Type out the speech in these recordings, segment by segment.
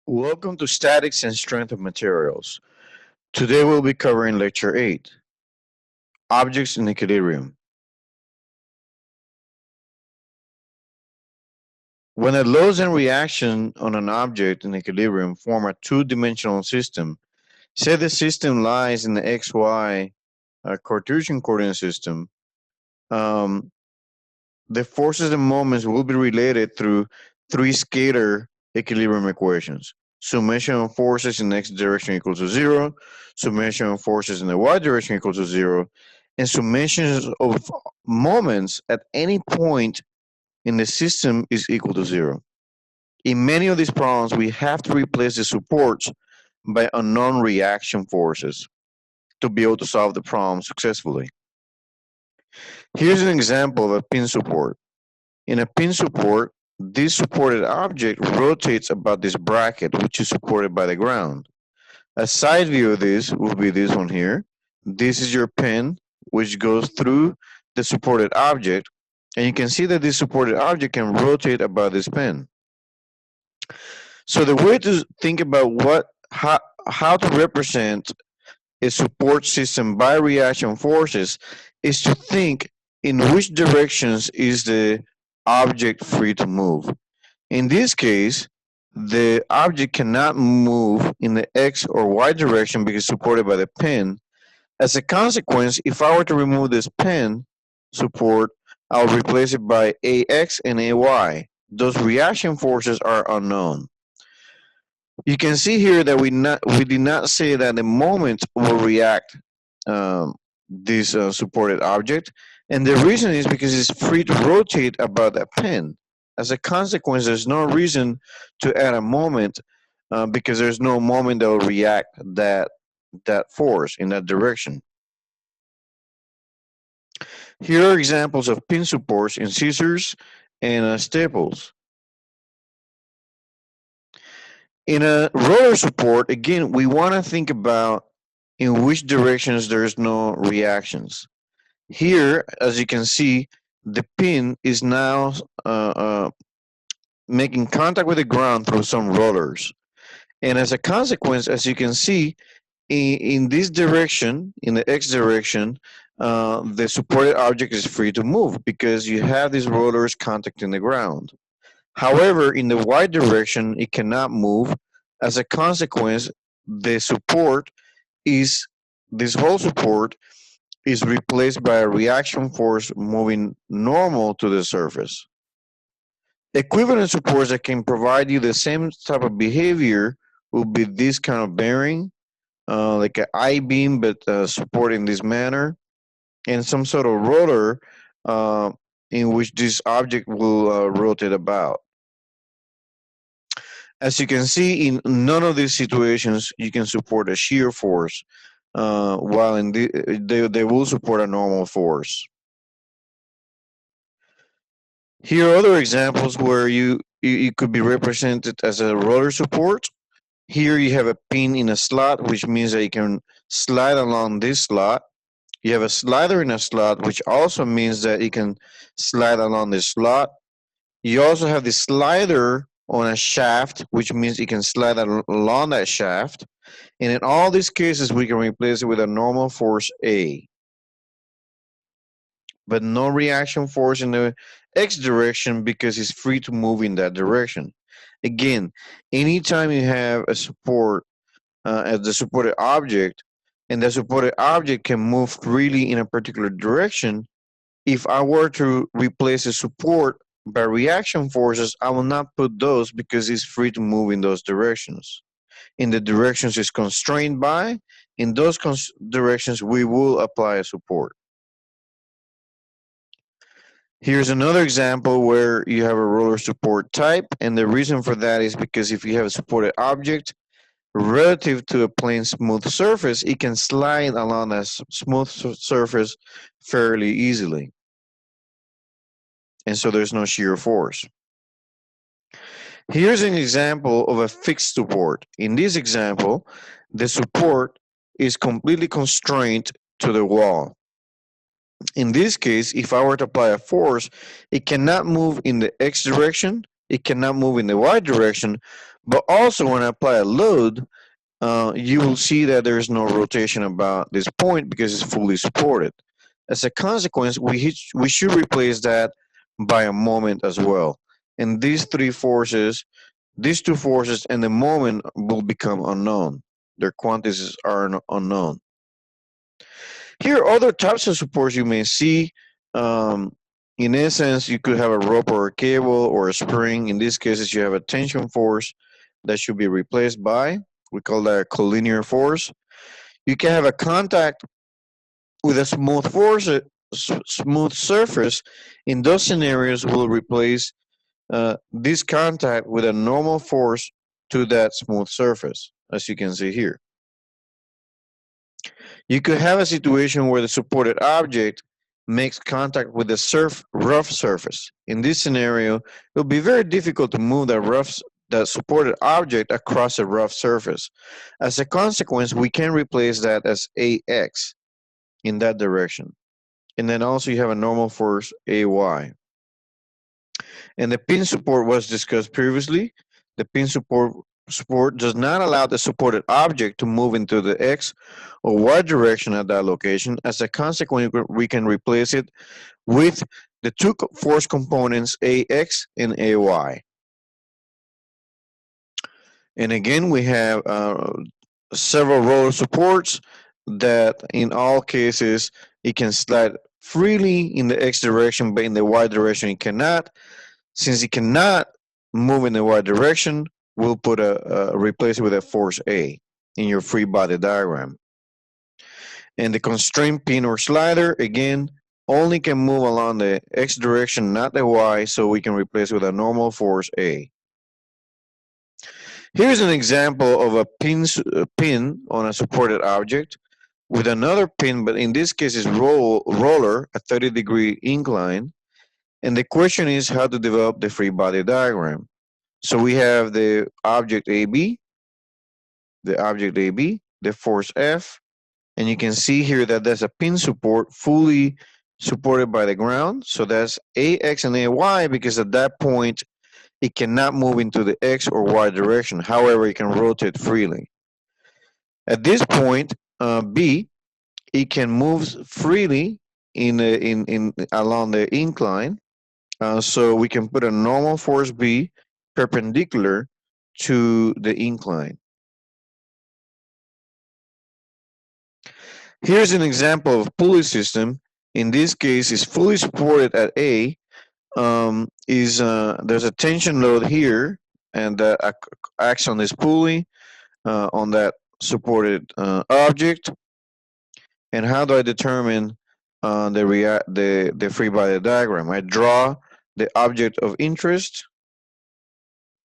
Welcome to Statics and Strength of Materials. Today we'll be covering Lecture 8, Objects in Equilibrium. When a load and reaction on an object in equilibrium form a two-dimensional system, say the system lies in the XY Cartesian coordinate system, um, the forces and moments will be related through three scalar equilibrium equations. Summation of forces in the x direction equals to zero, summation of forces in the y direction equals to zero, and summations of moments at any point in the system is equal to zero. In many of these problems, we have to replace the supports by unknown reaction forces to be able to solve the problem successfully. Here's an example of a pin support. In a pin support, this supported object rotates about this bracket, which is supported by the ground. A side view of this will be this one here. This is your pin, which goes through the supported object, and you can see that this supported object can rotate about this pin. So the way to think about how to represent a support system by reaction forces is to think in which directions is the object free to move. In this case, the object cannot move in the x or y direction because supported by the pin. As a consequence, if I were to remove this pin support, I'll replace it by ax and ay. Those reaction forces are unknown. You can see here that we did not say that the moment will react this supported object, and the reason is because it's free to rotate about that pin. As a consequence, there's no reason to add a moment because there's no moment that will react that force in that direction. Here are examples of pin supports in scissors and staples. In a roller support, again, we want to think about in which directions there's no reactions. Here, as you can see, the pin is now making contact with the ground through some rollers. And as a consequence, as you can see, in this direction, in the x direction, the supported object is free to move because you have these rollers contacting the ground. However, in the y direction, it cannot move. As a consequence, the support is this whole support is replaced by a reaction force moving normal to the surface. Equivalent supports that can provide you the same type of behavior will be this kind of bearing, like an I-beam, but supported in this manner, and some sort of rotor uh, in which this object will rotate about. As you can see, in none of these situations you can support a shear force, while they will support a normal force. Here are other examples where you could be represented as a roller support. Here you have a pin in a slot, which means that you can slide along this slot. You have a slider in a slot, which also means that you can slide along this slot. You also have the slider on a shaft, which means you can slide along that shaft. And in all these cases, we can replace it with a normal force A, but no reaction force in the x direction because it's free to move in that direction. Again, anytime you have a support as the supported object, and the supported object can move freely in a particular direction, if I were to replace the support by reaction forces, I will not put those because it's free to move in those directions. In the directions it's constrained by, in those directions we will apply a support. Here's another example where you have a roller support type, and the reason for that is because if you have a supported object relative to a plain smooth surface, it can slide along a smooth surface fairly easily. And so there's no shear force. Here's an example of a fixed support. In this example, the support is completely constrained to the wall. In this case, if I were to apply a force, it cannot move in the x direction, it cannot move in the y direction, But also when I apply a load, you will see that there is no rotation about this point because it's fully supported. As a consequence, we should replace that by a moment as well. And these two forces and the moment will become unknown. Their quantities are unknown. Here are other types of supports you may see. Um, in essence, you could have a rope or a cable or a spring. In these cases, you have a tension force that should be replaced by, we call that a collinear force. You can have a contact with a smooth surface. In those scenarios, we'll replace this contact with a normal force to that smooth surface, as you can see here. You could have a situation where the supported object makes contact with the rough surface. In this scenario, it will be very difficult to move the supported object across a rough surface. As a consequence, we can replace that as AX in that direction. And then also you have a normal force AY. And the pin support was discussed previously. The pin support does not allow the supported object to move into the X or Y direction at that location. As a consequence, we can replace it with the two force components AX and AY. And again, we have several roller supports that in all cases, it can slide freely in the X direction, but in the Y direction, it cannot. Since it cannot move in the Y direction, we'll replace it with a force A in your free body diagram. And the constraint pin or slider, again, only can move along the X direction, not the Y, so we can replace it with a normal force A. Here's an example of a pin on a supported object with another pin, but in this case it's roller, a 30-degree incline. And the question is how to develop the free body diagram. So we have the object AB, the force F, and you can see here that there's a pin support fully supported by the ground. So that's AX and AY because at that point it cannot move into the X or Y direction. However, it can rotate freely. At this point, B, it can move freely in along the incline. So we can put a normal force B perpendicular to the incline. Here's an example of pulley system. In this case, it's fully supported at A. There's a tension load here, and that acts on this pulley on that supported object. And how do I determine the free body diagram? I draw the object of interest,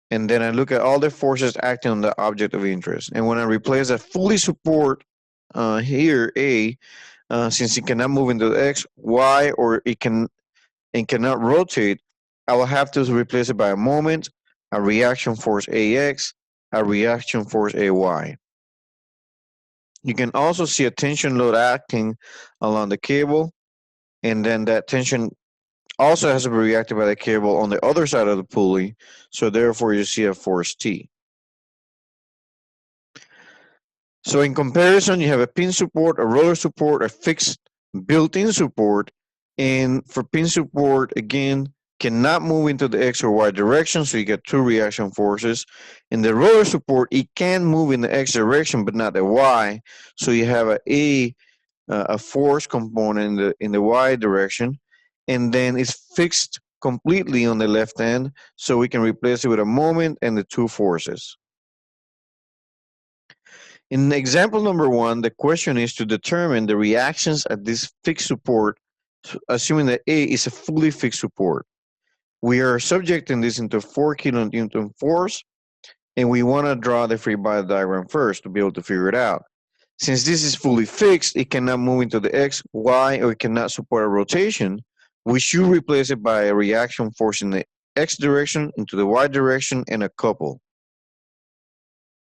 and then I look at all the forces acting on the object of interest. And when I replace that fully support here, A, since it cannot move into the X, Y, or it cannot rotate, I will have to replace it by a moment, a reaction force AX, a reaction force AY. You can also see a tension load acting along the cable, and then that tension also has to be reacted by the cable on the other side of the pulley, so therefore you see a force T. So in comparison, you have a pin support, a roller support, a fixed built-in support, and for pin support, again, cannot move into the X or Y direction, so you get two reaction forces. In the roller support, it can move in the X direction, but not the Y, so you have a force component in the Y direction, and then it's fixed completely on the left end, so we can replace it with a moment and the two forces. In example number 1, the question is to determine the reactions at this fixed support, assuming that A is a fully fixed support. We are subjecting this into 4 kilonewton force, and we want to draw the free body diagram first to be able to figure it out. Since this is fully fixed, it cannot move into the X, Y, or it cannot support a rotation. We should replace it by a reaction force in the X direction, into the Y direction, and a couple.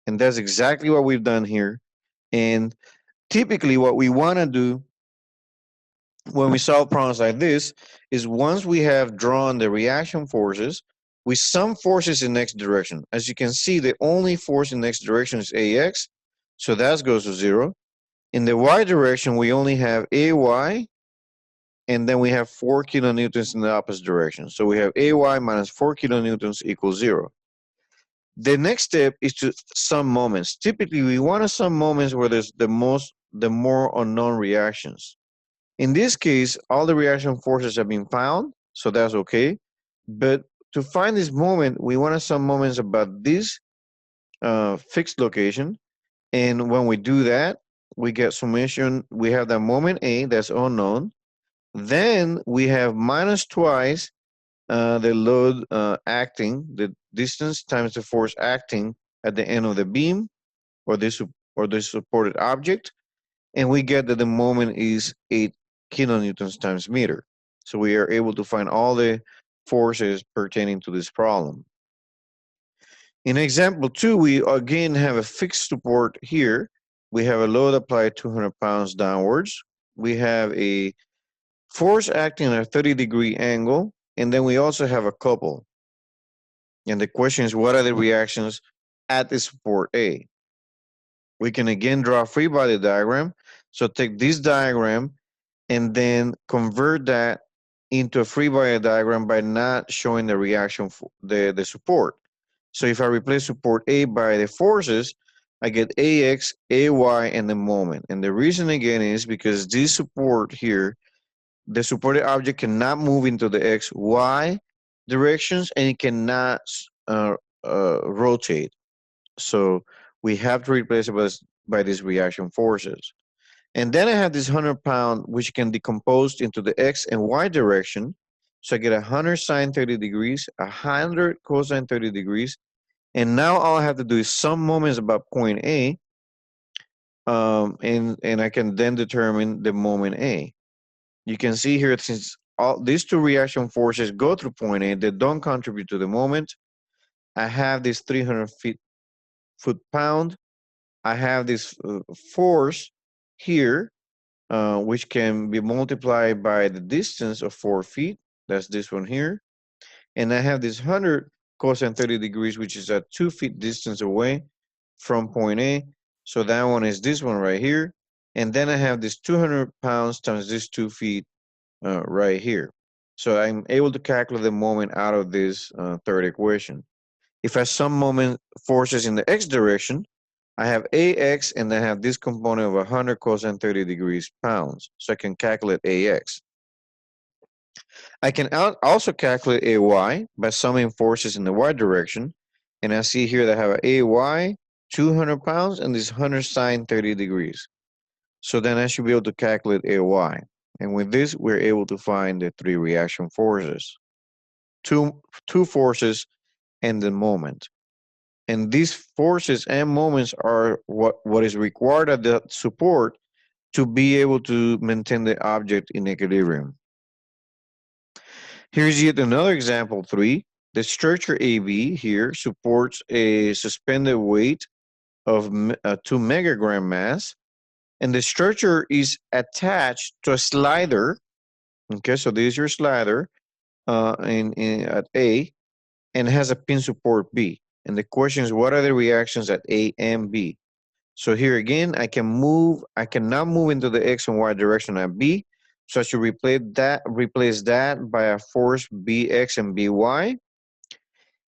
And that's exactly what we've done here. And typically what we want to do when we solve problems like this is once we have drawn the reaction forces, we sum forces in x direction. As you can see, the only force in x direction is ax, so that goes to 0. In the y direction, we only have ay, and then we have 4 kilonewtons in the opposite direction. So we have ay minus 4 kilonewtons equals 0. The next step is to sum moments. Typically, we want to sum moments where there's the more unknown reactions. In this case, all the reaction forces have been found, so that's okay. But to find this moment, we want to sum moments about this fixed location. And when we do that, we get summation. We have that moment A that's unknown. Then we have minus twice the load acting, the distance times the force acting at the end of the beam or the supported object, and we get that the moment is 8 kilonewtons times meter. So we are able to find all the forces pertaining to this problem. In example 2, we again have a fixed support here. We have a load applied 200 pounds downwards. We have a force acting at a 30-degree angle, and then we also have a couple. And the question is, what are the reactions at the support A? We can again draw a free body diagram. So take this diagram and then convert that into a free body diagram by not showing the reaction, the support. So if I replace support A by the forces, I get AX, AY, and the moment. And the reason again is because this support here, the supported object cannot move into the X, Y directions, and it cannot rotate. So we have to replace it by these reaction forces. And then I have this 100-pound, which can decompose into the X and Y direction. So I get 100 sine 30 degrees, 100 cosine 30 degrees. And now all I have to do is sum moments about point A, and I can then determine the moment A. You can see here, since all these two reaction forces go through point A, they don't contribute to the moment. I have this 300 foot-pound. I have this force here, which can be multiplied by the distance of 4 feet. That's this one here. And I have this 100 cosine 30 degrees, which is at 2 feet distance away from point A. So that one is this one right here. And then I have this 200 pounds times this 2 feet right here. So I'm able to calculate the moment out of this third equation. If I sum moment forces in the x direction, I have AX and I have this component of 100 cosine 30 degrees pounds. So I can calculate AX. I can also calculate AY by summing forces in the y direction. And I see here that I have AY, 200 pounds, and this 100 sine 30 degrees. So then I should be able to calculate AY. And with this, we're able to find the 3 reaction forces. Two forces and the moment. And these forces and moments are what is required at the support to be able to maintain the object in equilibrium. Here's yet another example 3. The structure AB here supports a suspended weight of 2 megagram mass, and the structure is attached to a slider. Okay, so this is your slider at A, and has a pin support B. And the question is, what are the reactions at A and B? So here again, I cannot move into the X and Y direction at B. So I should replace that by a force BX and BY.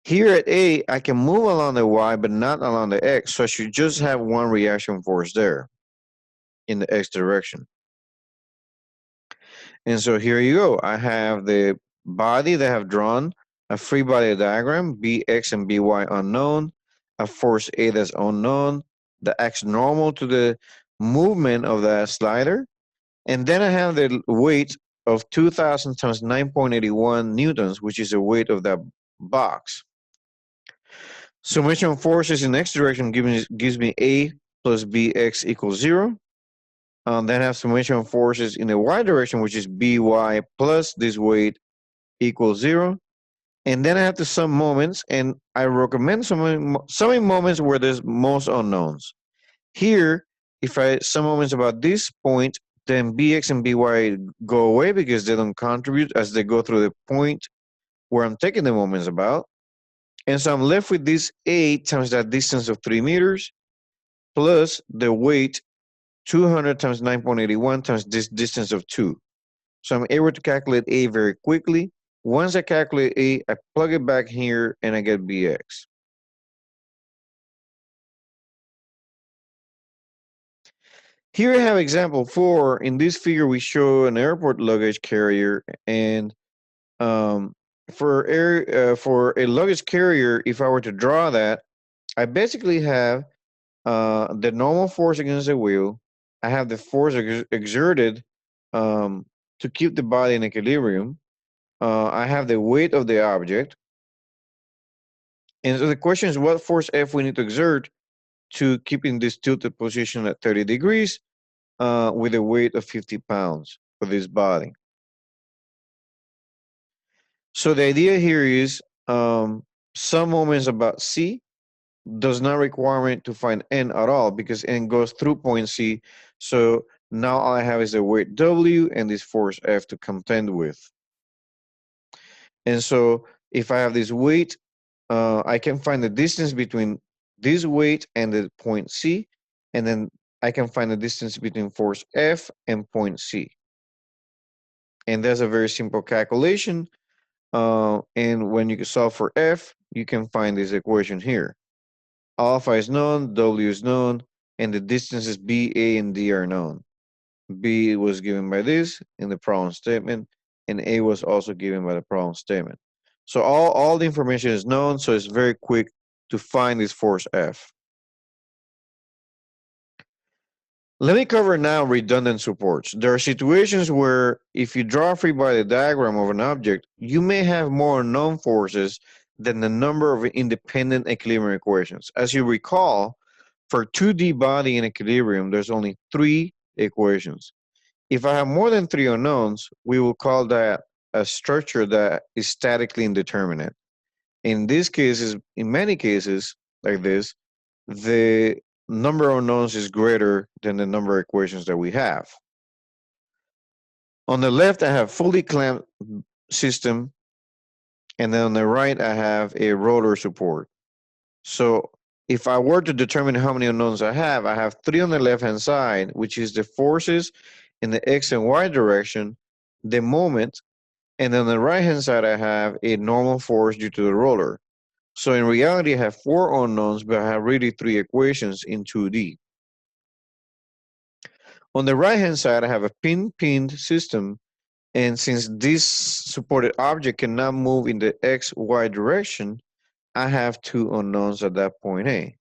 Here at A, I can move along the Y, but not along the X. So I should just have one reaction force there in the X direction. And so here you go. I have the body that I have drawn, a free body diagram, BX and BY unknown, a force A that's unknown, the X normal to the movement of that slider, and then I have the weight of 2,000 times 9.81 newtons, which is the weight of that box. Summation of forces in X direction gives me A plus BX equals 0. Then I have summation of forces in the Y direction, which is BY plus this weight equals 0. And then I have to sum moments, and I recommend summing moments where there's most unknowns. Here, if I sum moments about this point, then BX and BY go away because they don't contribute as they go through the point where I'm taking the moments about. And so I'm left with this A times that distance of 3 meters plus the weight 200 times 9.81 times this distance of 2. So I'm able to calculate A very quickly. Once I calculate A, I plug it back here and I get BX. Here I have example 4. In this figure, we show an airport luggage carrier, and um, for a luggage carrier, if I were to draw that, I basically have the normal force against the wheel. I have the force exerted um, to keep the body in equilibrium. I have the weight of the object. And so the question is, what force F we need to exert to keep in this tilted position at 30 degrees with a weight of 50 pounds for this body. So the idea here is some moments about C does not require me to find N at all because N goes through point C. So now all I have is the weight W and this force F to contend with. And so if I have this weight, I can find the distance between this weight and the point C, and then I can find the distance between force F and point C. And that's a very simple calculation. And when you solve for F, you can find this equation here. Alpha is known, W is known, and the distances B, A, and D are known. B was given by this in the problem statement, and A was also given by the problem statement. So all the information is known, so it's very quick to find this force F. Let me cover now redundant supports. There are situations where if you draw a free body diagram of an object, you may have more unknown forces than the number of independent equilibrium equations. As you recall, for 2D body in equilibrium, there's only 3 equations. If I have more than 3 unknowns, we will call that a structure that is statically indeterminate. In these cases, in many cases like this, the number of unknowns is greater than the number of equations that we have. On the left, I have fully clamped system, and then on the right, I have a rotor support. So if I were to determine how many unknowns I have 3 on the left-hand side, which is the forces in the X and Y direction, the moment, and then on the right-hand side, I have a normal force due to the rotor. So in reality, I have 4 unknowns, but I have really 3 equations in 2D. On the right-hand side, I have a pin-pinned system, and since this supported object cannot move in the X, Y direction, I have 2 unknowns at that point A.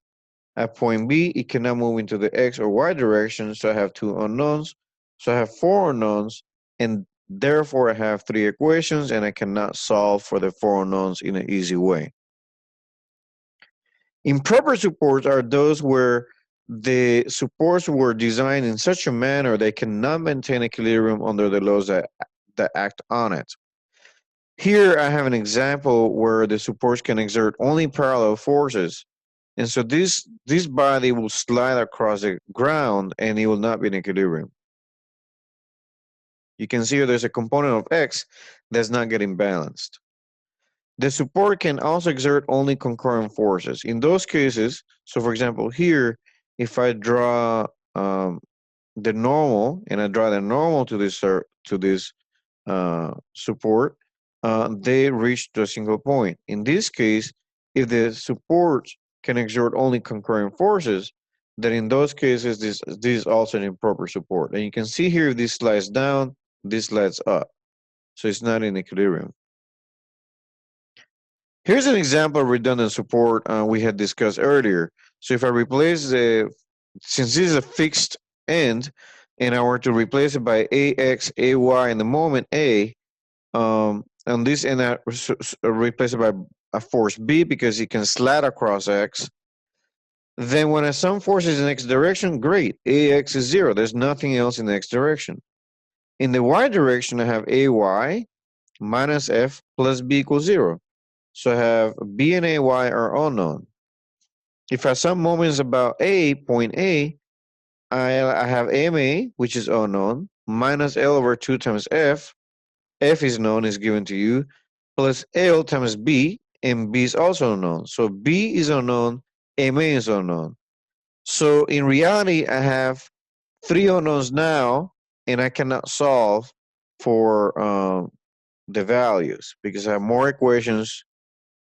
At point B, it cannot move into the X or Y direction, so I have 2 unknowns. So I have 4 unknowns, and therefore I have 3 equations, and I cannot solve for the 4 unknowns in an easy way. Improper supports are those where the supports were designed in such a manner they cannot maintain equilibrium under the loads that act on it. Here I have an example where the supports can exert only parallel forces. And so this body will slide across the ground and it will not be in equilibrium. You can see here there's a component of X that's not getting balanced. The support can also exert only concurrent forces. In those cases, so for example here, if I draw the normal and I draw the normal to this support, they reach to a single point. In this case, if the support can exert only concurrent forces, then in those cases, this is also an improper support. And you can see here, if this slides down, this slides up. So it's not in equilibrium. Here's an example of redundant support we had discussed earlier. So if I replace since this is a fixed end, and I were to replace it by AX, AY in the moment A, on this end I replace it by a force B because it can slide across X. Then when I sum forces in X direction, great, AX is 0. There's nothing else in the X direction. In the Y direction, I have AY minus F plus B equals 0. So I have B and AY are unknown. If I sum moments about A, point A, I have AMA, which is unknown, minus L over 2 times F. F is known, is given to you, plus L times B. and B is also unknown. So B is unknown, MA is unknown. So in reality, I have three unknowns now, and I cannot solve for the values because I have more equations.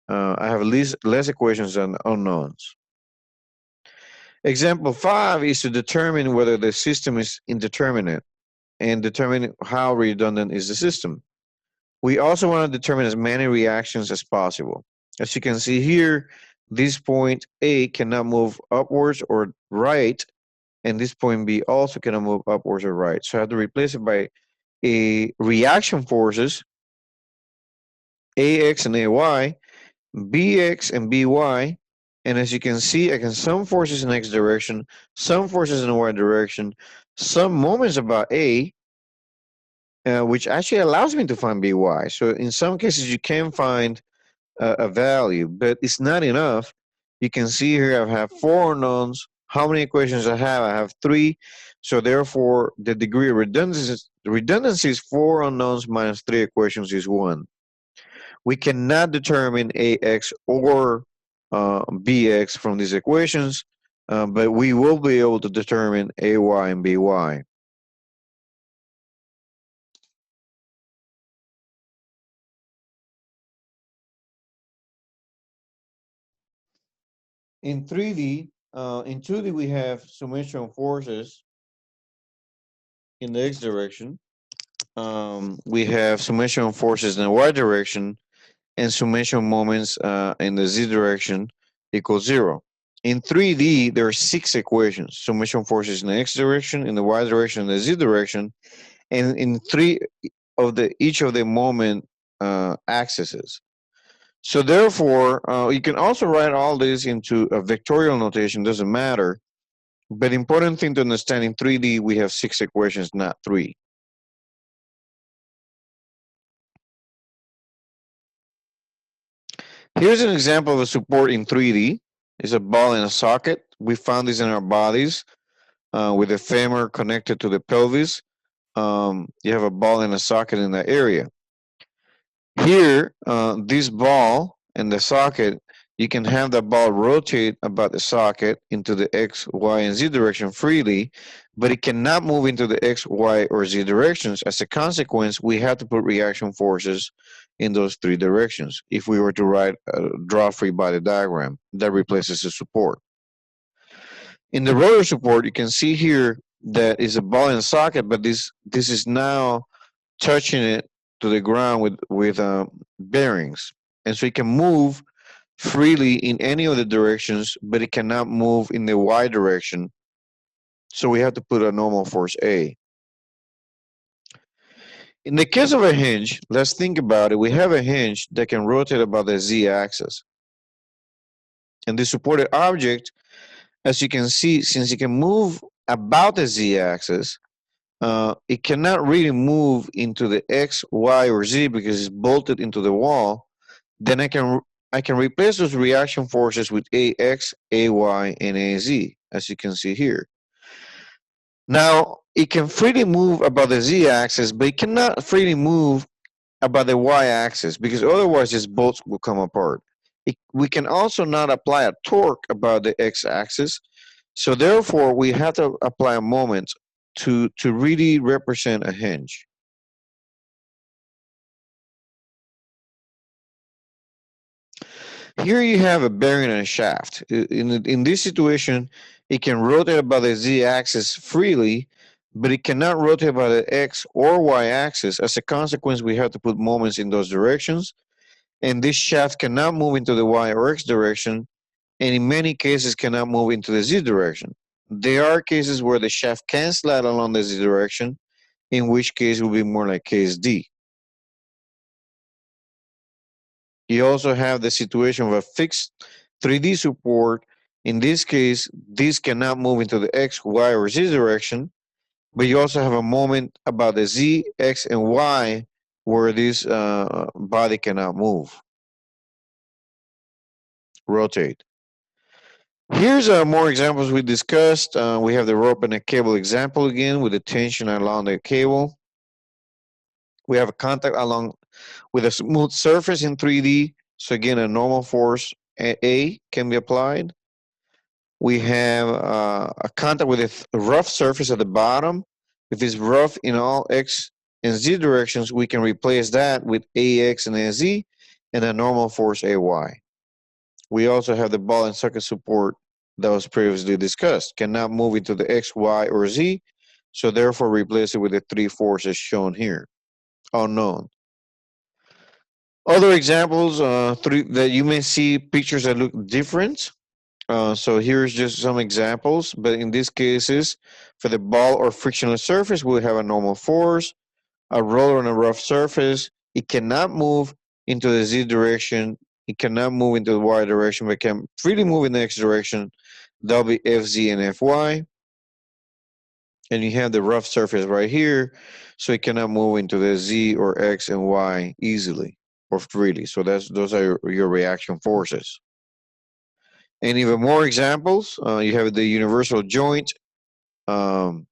I have less equations than unknowns. Example 5 is to determine whether the system is indeterminate and determine how redundant is the system. We also want to determine as many reactions as possible. As you can see here, this point A cannot move upwards or right, and this point B also cannot move upwards or right. So I have to replace it by a reaction forces, AX and AY, BX and BY, and as you can see, I can some forces in X direction, some forces in the Y direction, some moments about A, which actually allows me to find BY. So in some cases, you can find a value, but it's not enough. You can see here I have four unknowns. How many equations I have? I have three. So therefore, the degree of redundancy is four unknowns minus three equations is one. We cannot determine AX or BX from these equations, but we will be able to determine AY and BY. In 3D, in 2D, we have summation forces in the X direction. We have summation forces in the Y direction and summation moments in the Z direction equals zero. In 3D, there are six equations: summation forces in the X direction, in the Y direction, and the Z direction, and in three of the each of the moment axes. So therefore, you can also write all this into a vectorial notation. Doesn't matter. But important thing to understand, in 3D, we have six equations, not three. Here's an example of a support in 3D. It's a ball in a socket. We found this in our bodies with the femur connected to the pelvis. You have a ball in a socket in that area. Here, this ball and the socket, you can have the ball rotate about the socket into the X, Y, and Z direction freely, but it cannot move into the X, Y, or Z directions. As a consequence, we have to put reaction forces in those three directions. If we were to write a draw free body diagram, that replaces the support. In the rotor support, you can see here that is a ball in a socket, but this is now touching it to the ground with bearings, and so it can move freely in any of the directions, but it cannot move in the Y direction. So we have to put a normal force A. In the case of a hinge, let's think about it. We have a hinge that can rotate about the Z axis. And the supported object, as you can see, since it can move about the Z axis, it cannot really move into the X, Y, or Z because it's bolted into the wall. Then I can replace those reaction forces with AX, AY, and AZ, as you can see here. Now, it can freely move about the Z-axis, but it cannot freely move about the Y-axis because otherwise these bolts will come apart. We can also not apply a torque about the X-axis, so therefore we have to apply a moment to really represent a hinge. Here you have a bearing and a shaft. In this situation, it can rotate about the Z-axis freely, but it cannot rotate by the X or Y axis. As a consequence, we have to put moments in those directions, and this shaft cannot move into the Y or X direction, and in many cases cannot move into the Z direction. There are cases where the shaft can slide along the Z direction, in which case it will be more like case D. You also have the situation of a fixed 3D support. In this case, this cannot move into the X, Y, or Z direction, but you also have a moment about the Z, X, and Y where this body cannot move, rotate. Here's more examples we discussed. We have the rope and a cable example again with the tension along the cable. We have a contact along with a smooth surface in 3D. So again, a normal force A can be applied. We have a contact with a rough surface at the bottom. If it's rough in all x and z directions, we can replace that with ax and az and a normal force ay. We also have the ball and socket support that was previously discussed. Cannot move into the x, y, or z, so therefore replace it with the three forces shown here, unknown. Other examples that you may see pictures that look different. So here's just some examples, but in these cases, for the ball or frictionless surface, we have a normal force. A roller on a rough surface, it cannot move into the z direction, it cannot move into the y direction, but can freely move in the x direction. That'll be fz and fy. And you have the rough surface right here, so it cannot move into the z or x and y easily or freely. So those are your reaction forces. And even more examples, you have the universal joint, um,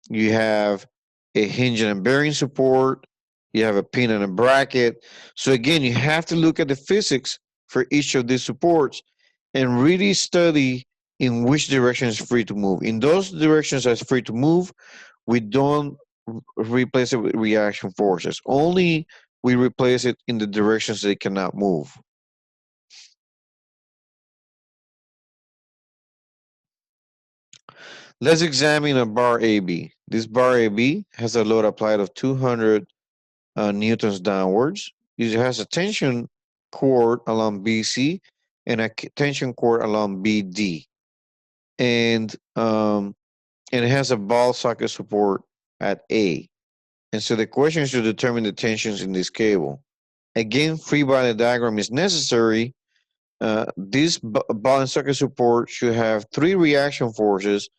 you have a hinge and a bearing support, you have a pin and a bracket. So again, you have to look at the physics for each of these supports and really study in which direction is free to move. In those directions that's free to move, we don't replace it with reaction forces. Only we replace it in the directions they cannot move. Let's examine a bar AB. This bar AB has a load applied of 200 newtons downwards. It has a tension cord along BC and a tension cord along BD. And and it has a ball socket support at A. And so the question is to determine the tensions in this cable. Again, free body diagram is necessary. This ball and socket support should have three reaction forces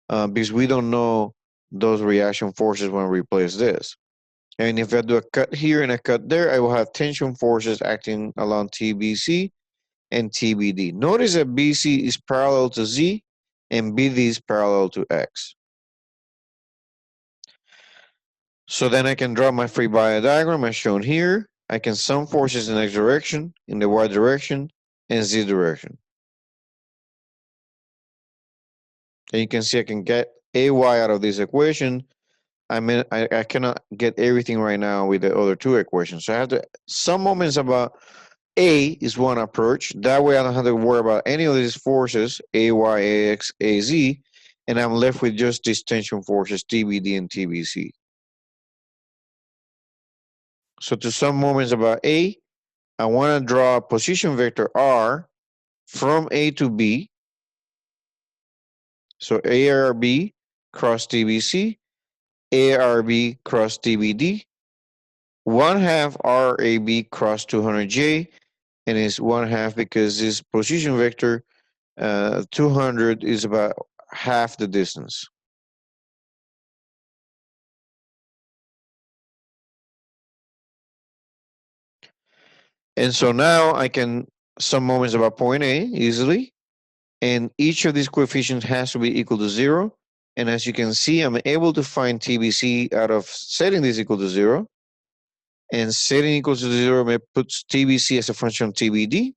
because we don't know those reaction forces when we replace this. And if I do a cut here and a cut there, I will have tension forces acting along TBC and TBD. Notice that BC is parallel to Z and BD is parallel to X. So then I can draw my free body diagram as shown here. I can sum forces in X direction, in the Y direction, and Z direction. And you can see I can get AY out of this equation. I cannot get everything right now with the other two equations. So I have to, some moments about A is one approach. That way I don't have to worry about any of these forces, AY, AX, AZ, and I'm left with just these tension forces, TBD and TBC. So to some moments about A, I want to draw a position vector R from A to B. So ARB cross TBC, ARB cross TBD, 1/2 RAB cross 200J, and it's 1/2 because this position vector 200 is about half the distance. And so now I can sum moments about point A easily, and each of these coefficients has to be equal to 0. And as you can see, I'm able to find TBC out of setting this equal to 0. And setting equals to 0 puts TBC as a function of TBD.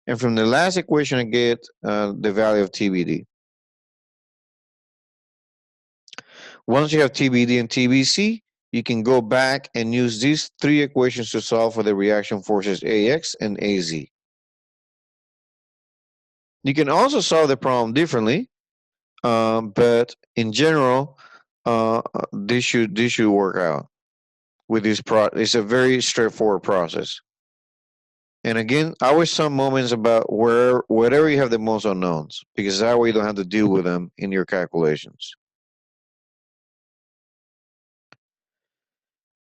And from the last equation, I get the value of TBD. Once you have TBD and TBC, you can go back and use these three equations to solve for the reaction forces AX and AZ. You can also solve the problem differently, but in general, this should work out with this It's a very straightforward process. And again, always some moments about wherever you have the most unknowns, because that way you don't have to deal with them in your calculations.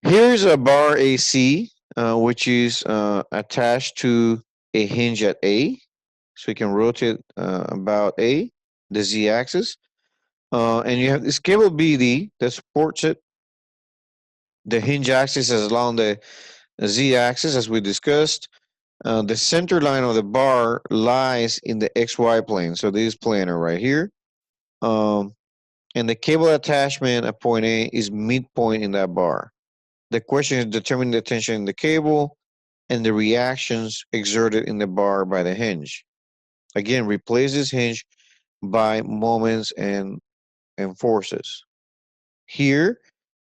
Here's a bar AC, which is attached to a hinge at A. So you can rotate about A, the Z-axis. And you have this cable BD that supports it. The hinge axis is along the Z-axis, as we discussed. The center line of the bar lies in the XY plane. So this is planar right here. And the cable attachment at point A is midpoint in that bar. The question is determining the tension in the cable and the reactions exerted in the bar by the hinge. Again, replace this hinge by moments and forces. Here,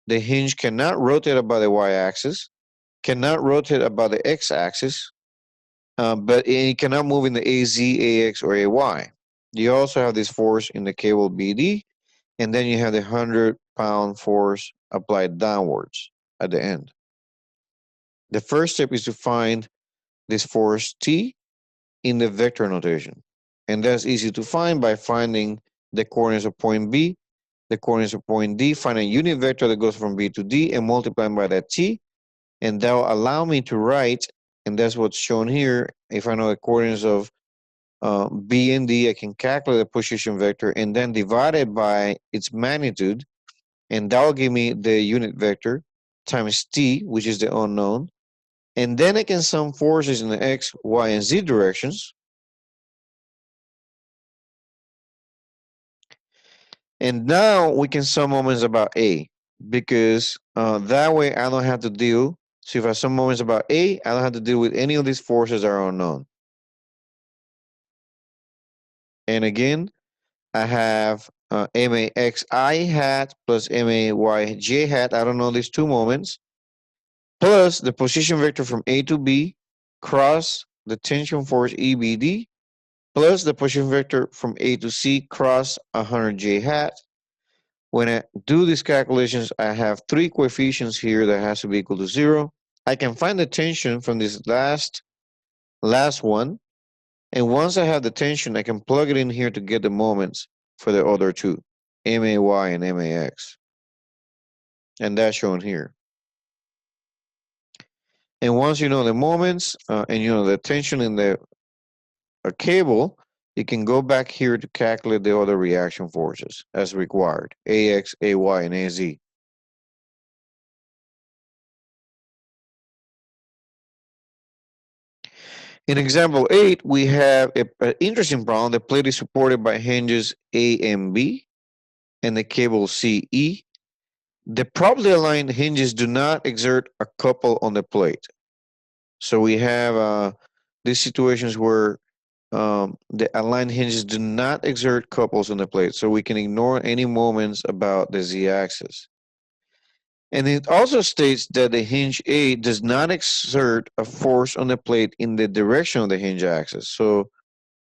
the hinge cannot rotate about the y-axis, cannot rotate about the x-axis, but it cannot move in the AZ, AX, or AY. You also have this force in the cable BD, and then you have the 100-pound force applied downwards at the end. The first step is to find this force T in the vector notation. And that's easy to find by finding the coordinates of point B, the coordinates of point D, find a unit vector that goes from B to D and multiply by that T. And that will allow me to write, and that's what's shown here. If I know the coordinates of B and D, I can calculate the position vector and then divide it by its magnitude. And that will give me the unit vector times T, which is the unknown. And then I can sum forces in the X, Y, and Z directions. And now we can sum moments about A, because that way I don't have to deal. So if I sum moments about A, I don't have to deal with any of these forces that are unknown. And again, I have MAXI hat plus MAYJ hat. I don't know these two moments. Plus the position vector from A to B cross the tension force EBD plus the position vector from A to C cross 100J hat. When I do these calculations, I have three coefficients here that has to be equal to 0. I can find the tension from this last one. And once I have the tension, I can plug it in here to get the moments for the other two, MAY and MAX. And that's shown here. And once you know the moments and you know the tension in the cable, you can go back here to calculate the other reaction forces as required, AX, AY, and AZ. In example 8, we have an interesting problem. The plate is supported by hinges A and B and the cable CE. The properly aligned hinges do not exert a couple on the plate. So we have these situations where the aligned hinges do not exert couples on the plate. So we can ignore any moments about the z-axis. And it also states that the hinge A does not exert a force on the plate in the direction of the hinge axis. So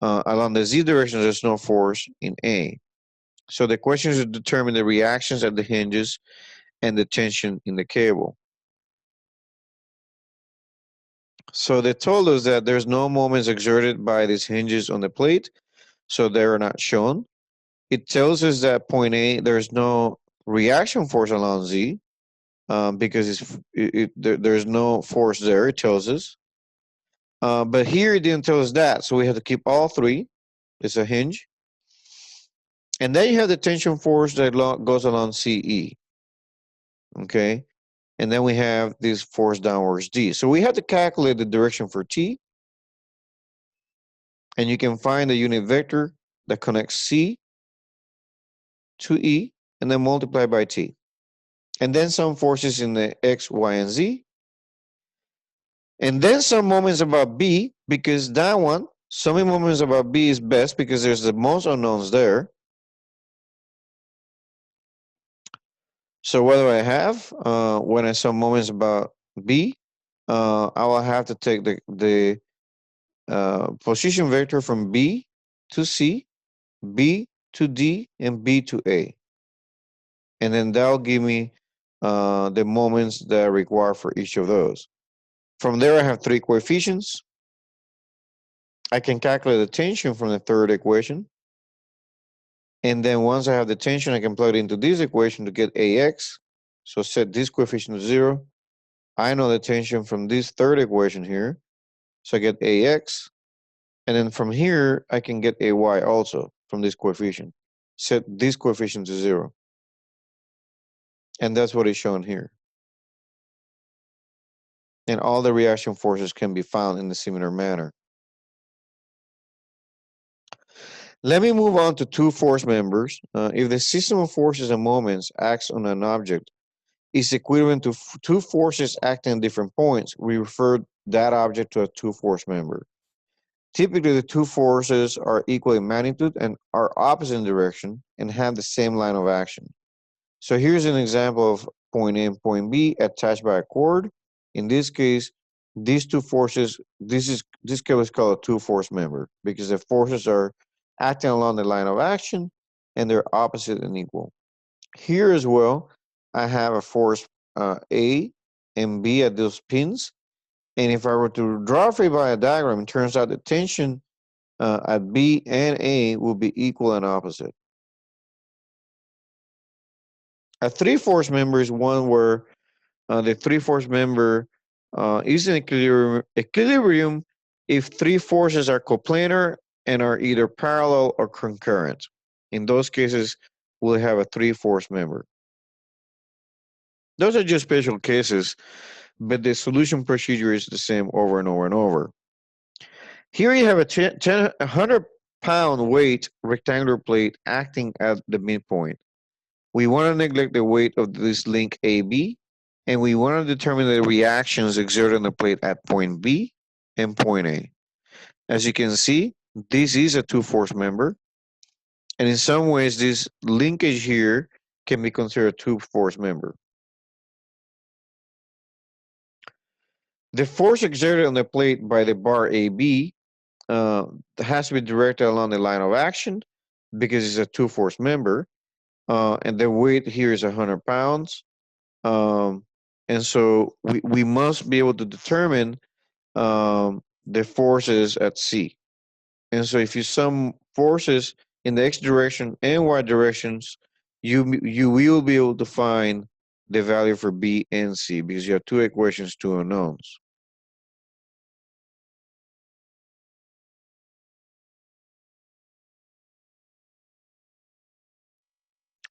along the z direction, there's no force in A. So the question is to determine the reactions at the hinges and the tension in the cable. So they told us that there's no moments exerted by these hinges on the plate, so they're not shown. It tells us that point A, there's no reaction force along Z, because there's no force there, it tells us. But here it didn't tell us that, so we have to keep all three. It's a hinge. And then you have the tension force that goes along CE. Okay? And then we have this force downwards D. So we have to calculate the direction for T. And you can find the unit vector that connects C to E and then multiply by T. And then some forces in the X, Y, and Z. And then some moments about B, because that one, summing moments about B is best because there's the most unknowns there. So what do I have? When I sum moments about B, I will have to take the position vector from B to C, B to D, and B to A. And then that'll give me the moments that I require for each of those. From there, I have three coefficients. I can calculate the tension from the third equation. And then once I have the tension, I can plug it into this equation to get AX. So set this coefficient to 0. I know the tension from this third equation here. So I get AX. And then from here, I can get AY also from this coefficient. Set this coefficient to 0. And that's what is shown here. And all the reaction forces can be found in a similar manner. Let me move on to two force members. If the system of forces and moments acts on an object is equivalent to two forces acting at different points, we refer that object to a two-force member. Typically, the two forces are equal in magnitude and are opposite in direction and have the same line of action. So here's an example of point A and point B attached by a cord. In this case, these two forces, this case is called a two-force member because the forces are acting along the line of action and they're opposite and equal. Here as well, I have a force A and B at those pins. And if I were to draw a free body diagram, it turns out the tension at B and A will be equal and opposite. A three-force member is one where the three-force member is in equilibrium if three forces are coplanar and are either parallel or concurrent. In those cases, we'll have a three-force member. Those are just special cases, but the solution procedure is the same over and over and over. Here you have a 100-pound weight rectangular plate acting at the midpoint. We want to neglect the weight of this link AB, and we want to determine the reactions exerted on the plate at point B and point A. As you can see, this is a two-force member, and in some ways, this linkage here can be considered a two-force member. The force exerted on the plate by the bar AB has to be directed along the line of action because it's a two-force member, and the weight here is 100 pounds. And so we must be able to determine the forces at C. And so if you sum forces in the X direction and Y directions, you will be able to find the value for B and C because you have two equations, two unknowns.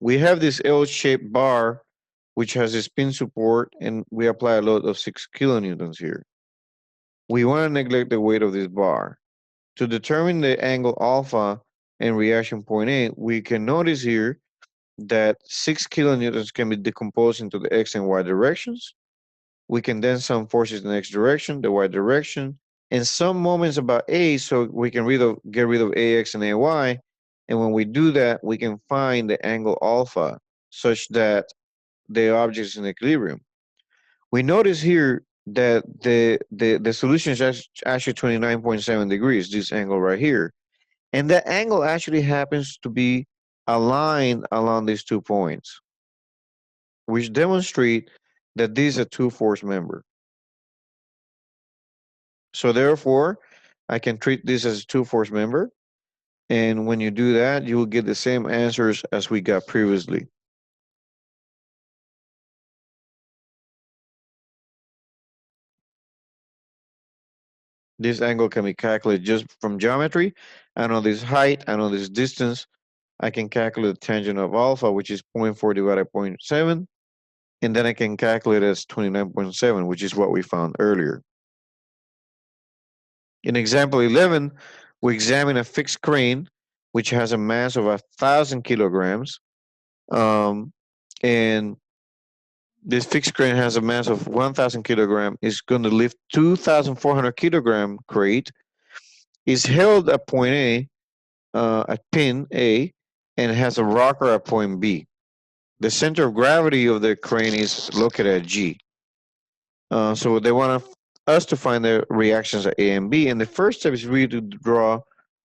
We have this L-shaped bar which has a spin support, and we apply a load of 6 kilonewtons here. We want to neglect the weight of this bar. To determine the angle alpha and reaction point A, we can notice here that 6 kilonewtons can be decomposed into the X and Y directions. We can then sum forces in the X direction, the Y direction, and some moments about A, so we can get rid of AX and AY. And when we do that, we can find the angle alpha such that the object is in equilibrium. We notice here that the solution is actually 29.7 degrees, this angle right here. And that angle actually happens to be aligned along these 2 points, which demonstrate that this is a two-force member. So therefore, I can treat this as a two-force member. And when you do that, you will get the same answers as we got previously. This angle can be calculated just from geometry. I know this height, I know this distance. I can calculate the tangent of alpha, which is 0.4 divided by 0.7. And then I can calculate it as 29.7, which is what we found earlier. In example 11, we examine a fixed crane, which has a mass of 1,000 kilograms. And this fixed crane has a mass of 1,000 kilogram, is going to lift 2,400 kilogram crate, is held at point A, at pin A, and has a rocker at point B. The center of gravity of the crane is located at G. So they want us to find the reactions at A and B, and the first step is really to draw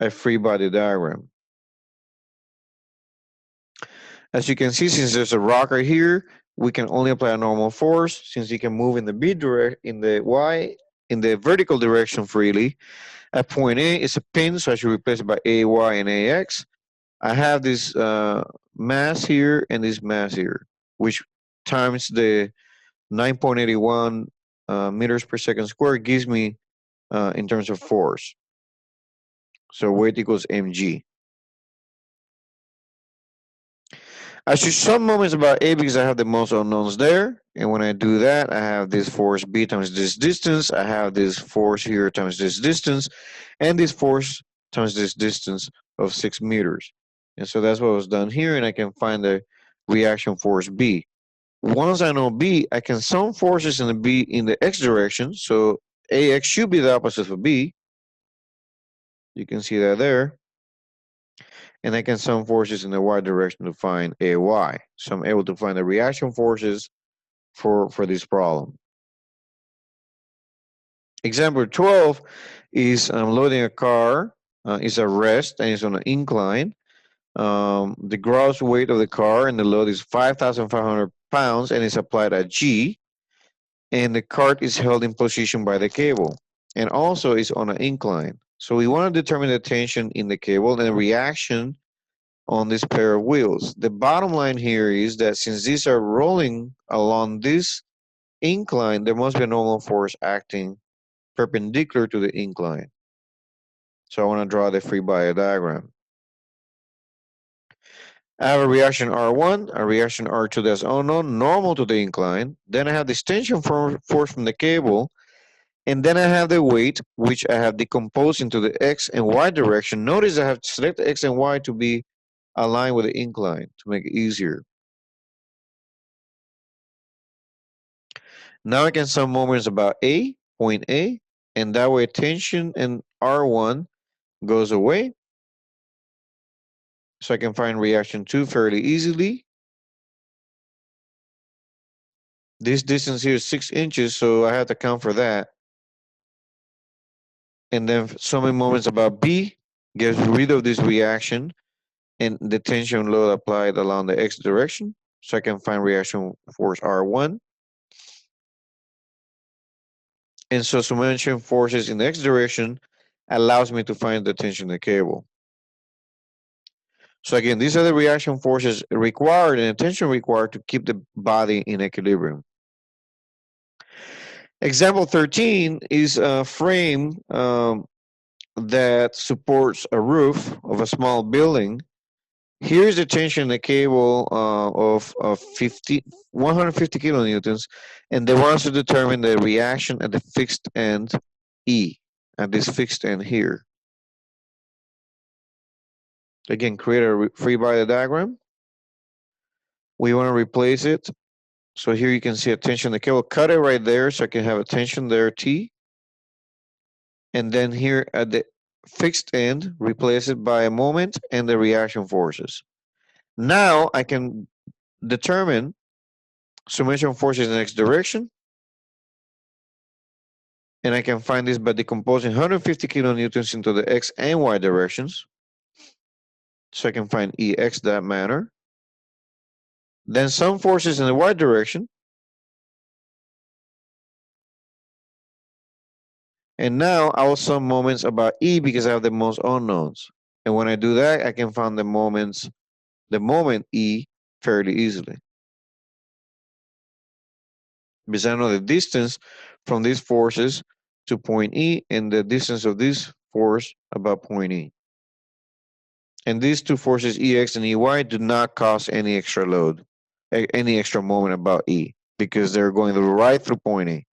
a free body diagram. As you can see, since there's a rocker here, we can only apply a normal force since you can move in the in the vertical direction freely. At point A, it's a pin, so I should replace it by AY and AX. I have this mass here and this mass here, which times the 9.81 meters per second squared gives me in terms of force. So weight equals mg. I should some moments about A because I have the most unknowns there. And when I do that, I have this force B times this distance. I have this force here times this distance. And this force times this distance of 6 meters. And so that's what was done here. And I can find the reaction force B. Once I know B, I can sum forces in the X direction. So AX should be the opposite of B. You can see that there. And I can sum forces in the Y direction to find AY. So I'm able to find the reaction forces for this problem. Example 12 is I'm loading a car. It's a rest and it's on an incline. The gross weight of the car and the load is 5,500 pounds and it's applied at G. And the cart is held in position by the cable. And also is on an incline. So we want to determine the tension in the cable and the reaction on this pair of wheels. The bottom line here is that since these are rolling along this incline, there must be a normal force acting perpendicular to the incline. So I want to draw the free body diagram. I have a reaction R1, a reaction R2 that's unknown, normal to the incline. Then I have this tension force from the cable. And then I have the weight, which I have decomposed into the X and Y direction. Notice I have to select the X and Y to be aligned with the incline to make it easier. Now I can sum moments about A, point A, and that way tension and R1 goes away. So I can find reaction 2 fairly easily. This distance here is 6 inches, so I have to count for that. And then summing moments about B gets rid of this reaction and the tension load applied along the X direction. So I can find reaction force R1. And so summation forces in the X direction allows me to find the tension in the cable. So again, these are the reaction forces required and the tension required to keep the body in equilibrium. Example 13 is a frame that supports a roof of a small building. Here's the tension in the cable of 150 kilonewtons, and they want us to determine the reaction at the fixed end E, at this fixed end here. Again, create a free body diagram. We want to replace it. So here you can see a tension in the cable. Cut it right there so I can have a tension there, T. And then here at the fixed end, replace it by a moment and the reaction forces. Now I can determine summation forces in the X direction. And I can find this by decomposing 150 kilonewtons into the X and Y directions. So I can find EX that manner. Then some forces in the Y direction. And now I will sum moments about E because I have the most unknowns. And when I do that, I can find the moment E fairly easily. Because I know the distance from these forces to point E and the distance of this force about point E. And these two forces, EX and EY, do not cause any extra load, any extra moment about E, because they're going right through point E.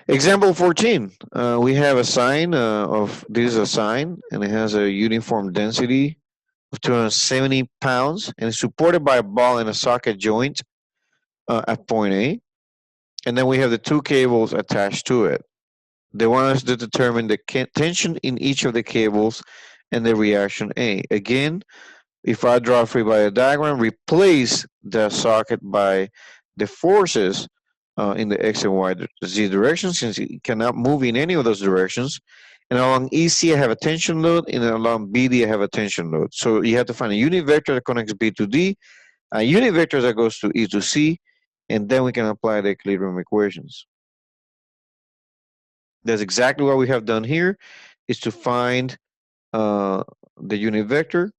Example 14, we have a sign this is a sign, and it has a uniform density of 270 pounds, and it's supported by a ball and a socket joint at point A. And then we have the two cables attached to it. They want us to determine the tension in each of the cables and the reaction A. Again, if I draw a free body diagram, replace the socket by the forces in the X and Y Z direction, since it cannot move in any of those directions. And along EC, I have a tension load, and along BD, I have a tension load. So you have to find a unit vector that connects B to D, a unit vector that goes to E to C, and then we can apply the equilibrium equations. That's exactly what we have done here, is to find the unit vector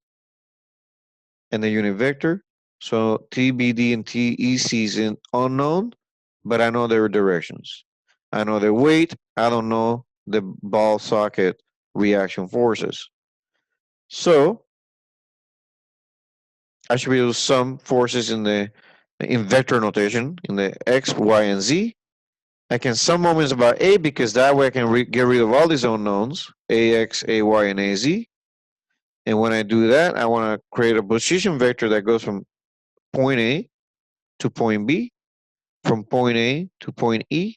and the unit vector. So TBD and TEC is unknown, but I know their directions. I know their weight. I don't know the ball socket reaction forces. So I should be able to sum forces in vector notation in the X, Y, and Z. I can sum moments about A because that way I can get rid of all these unknowns, AX, AY, and AZ. And when I do that, I want to create a position vector that goes from point A to point B, from point A to point E,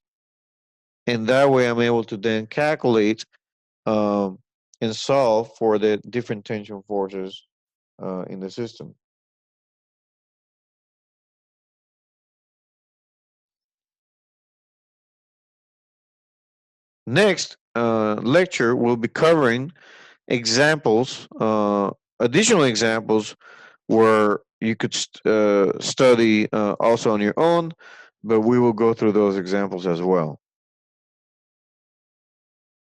and that way I'm able to then calculate um, and solve for the different tension forces in the system. Next lecture will be covering examples, additional examples where you could study also on your own, but we will go through those examples as well.